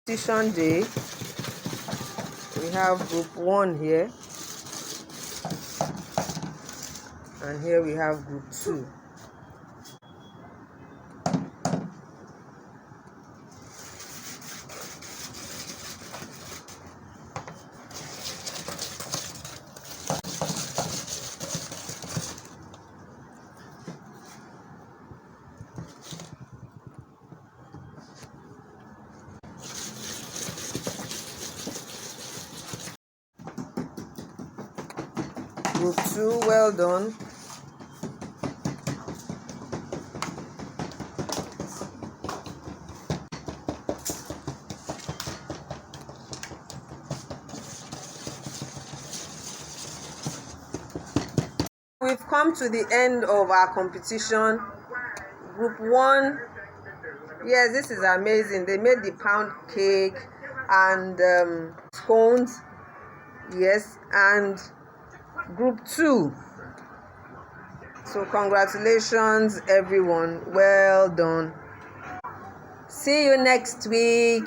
competition day. We have group 1 here, and here we have group 2. Group 2, well done. We've come to the end of our competition. Group 1, yes, this is amazing. They made the pound cake and scones. Yes, and group 2. So congratulations, everyone. Well done. See you next week.